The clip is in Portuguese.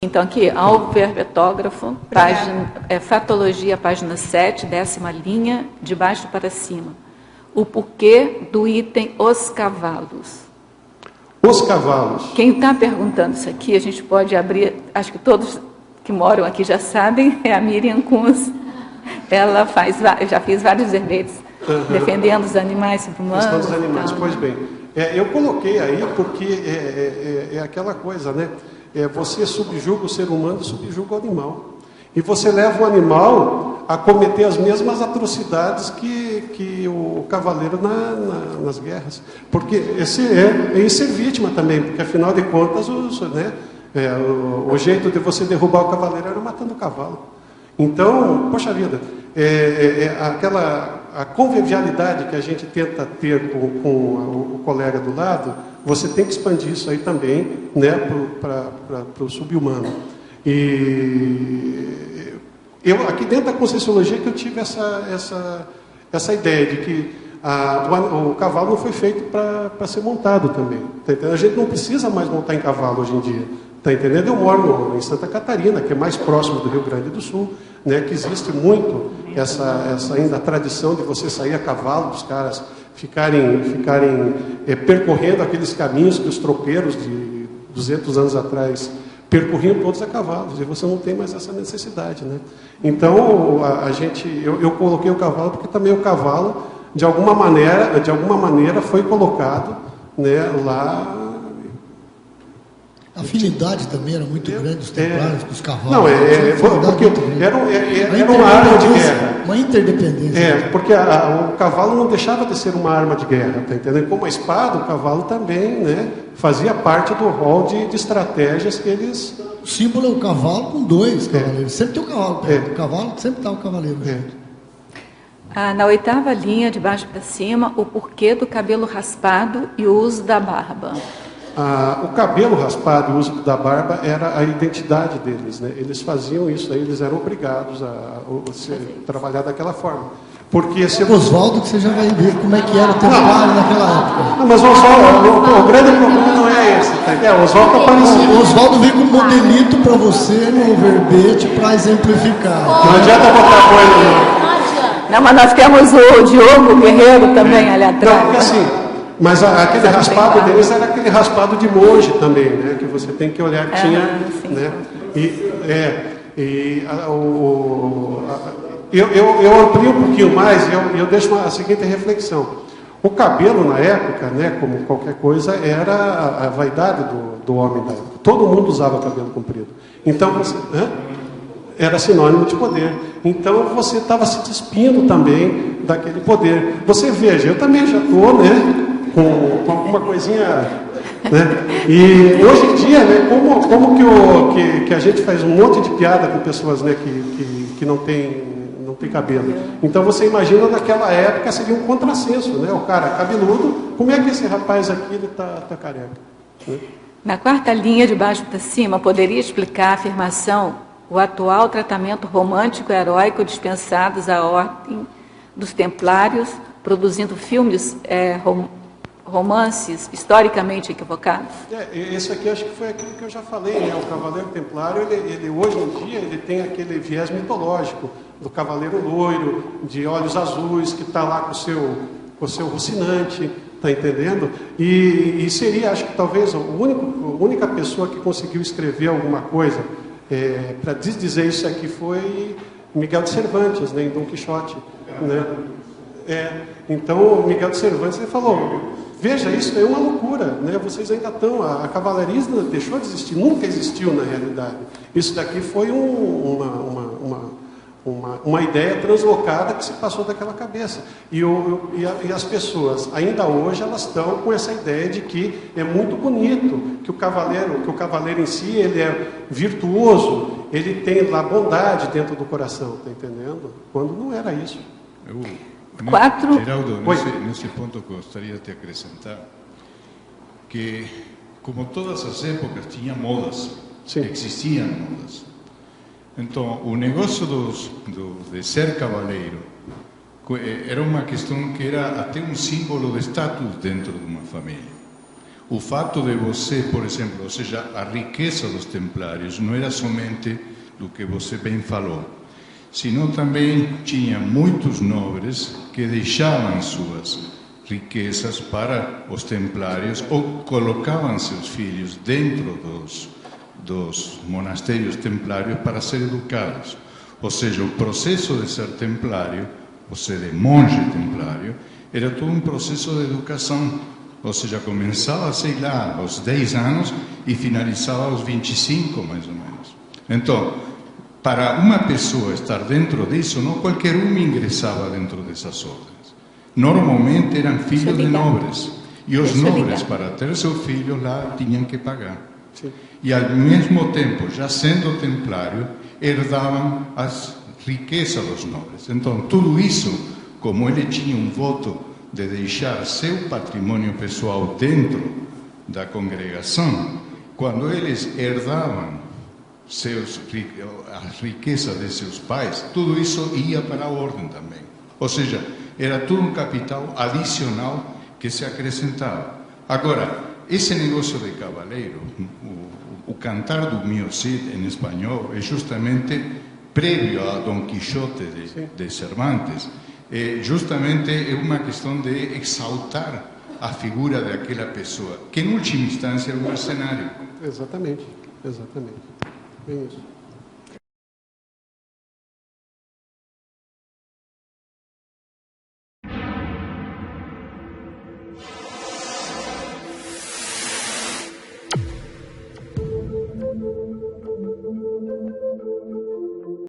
Então, aqui, Álvaro Betógrafo, página, Fatologia, página 7, 10ª linha, de baixo para cima. O porquê do item os cavalos. Os cavalos. Quem está perguntando isso aqui, a gente pode abrir, acho que todos que moram aqui já sabem, é a Miriam Kunz. Ela já fez vários verbetes defendendo os animais humanos. Questão dos animais, pois bem. Eu coloquei aí porque é aquela coisa, né? Você subjuga o ser humano, subjuga o animal. E você leva o animal a cometer as mesmas atrocidades que o cavaleiro nas guerras. Porque esse é vítima também, porque afinal de contas, o jeito de você derrubar o cavaleiro era matando o cavalo. Então, poxa vida, a convivialidade que a gente tenta ter com o colega do lado, você tem que expandir isso aí também, né, para o subhumano. E eu, aqui dentro da Conscienciologia, que eu tive essa ideia de que o cavalo não foi feito para ser montado também. Tá entendendo? A gente não precisa mais montar em cavalo hoje em dia. Tá entendendo? Eu moro em Santa Catarina, que é mais próximo do Rio Grande do Sul, né, que existe muito essa ainda tradição de você sair a cavalo, dos caras ficarem percorrendo aqueles caminhos que os tropeiros de 200 anos atrás percorriam todos a cavalos, e você não tem mais essa necessidade, né? Então, eu coloquei o cavalo porque também o cavalo, de alguma maneira foi colocado, né, lá. A afinidade também era muito grande, os templários com os cavalos. Não, porque era uma arma de guerra. Uma interdependência. Porque o cavalo não deixava de ser uma arma de guerra, tá entendendo? Como a espada, o cavalo também, né, fazia parte do rol de estratégias que eles... O símbolo é o cavalo com 2 cavaleiros. Sempre tem o cavalo. O cavalo sempre está o cavaleiro. Na 8ª linha, de baixo para cima, o porquê do cabelo raspado e o uso da barba. O cabelo raspado e o uso da barba era a identidade deles, né? Eles faziam isso aí, eles eram obrigados a trabalhar daquela forma. Porque se Oswaldo, que você já vai ver como é que era o templário naquela época. Não, mas o grande problema não é esse, tá? O Oswaldo apareceu. O Oswaldo veio com um modelito para você no verbete para exemplificar. Não adianta botar coisa, não, mas nós temos o Diogo Guerreiro também ali atrás. Não, porque assim, mas aquele raspado deles era aquele raspado de monge também, né? Que você tem que olhar que tinha, né? Eu amplio um pouquinho mais e eu deixo a seguinte reflexão. O cabelo na época, né, como qualquer coisa, era a vaidade do homem da época. Todo mundo usava cabelo comprido. Então, era sinônimo de poder. Então, você estava se despindo também daquele poder. Você veja, eu também já estou, né, com alguma coisinha, né? E hoje em dia, né, como que a gente faz um monte de piada com pessoas, né, que não tem cabelo. Então você imagina naquela época seria um contrassenso, né? O cara cabeludo, como é que esse rapaz aqui ele tá careca? Né? Na 4ª linha, de baixo para cima, poderia explicar a afirmação: o atual tratamento romântico e heróico dispensados à ordem dos templários, produzindo filmes romances historicamente equivocados? Esse aqui acho que foi aquilo que eu já falei, né? O Cavaleiro Templário, ele hoje em dia ele tem aquele viés mitológico do cavaleiro loiro, de olhos azuis, que está lá com o seu Rocinante, está entendendo? E seria, acho que talvez, a única pessoa que conseguiu escrever alguma coisa para dizer isso aqui foi Miguel de Cervantes, né, em Dom Quixote, né? Então, Miguel de Cervantes ele falou: veja, isso é uma loucura, né? Vocês ainda estão, a cavalaria deixou de existir, nunca existiu na realidade. Isso daqui foi uma ideia translocada que se passou daquela cabeça. E as pessoas, ainda hoje, elas estão com essa ideia de que é muito bonito, que o cavaleiro em si, ele é virtuoso, ele tem lá bondade dentro do coração, está entendendo? Quando não era isso. Geraldo, nesse ponto gostaria de acrescentar que, como todas as épocas, tinha modas, existiam modas. Então, o negócio de ser cavaleiro era uma questão que era até um símbolo de status dentro de uma família. o fato de você, por exemplo, ou seja, a riqueza dos templários não era somente do que você bem falou, senão também tinha muitos nobres que deixavam suas riquezas para os templários ou colocavam seus filhos dentro dos monastérios templários para ser educados. Ou seja, o processo de ser templário, ou ser de monge templário, era todo um processo de educação. Ou seja, começava, sei lá, aos 10 anos e finalizava aos 25, mais ou menos. Então, para uma pessoa estar dentro disso, não qualquer um ingressava dentro dessas ordens. Normalmente eram filhos de nobres. E os nobres, para ter seu filho lá, tinham que pagar. Sim. E ao mesmo tempo, já sendo templário, herdavam as riquezas dos nobres. Então, tudo isso, como ele tinha um voto de deixar seu patrimônio pessoal dentro da congregação, quando eles herdavam as riquezas de seus pais, tudo isso ia para a ordem também. Ou seja, era tudo um capital adicional que se acrescentava. Agora, esse negócio de cavaleiro, o cantar do Mio Cid em espanhol é justamente prévio a Don Quixote de Cervantes. Justamente é uma questão de exaltar a figura daquela pessoa, que em última instância é um mercenário. Exatamente, exatamente. Bem isso.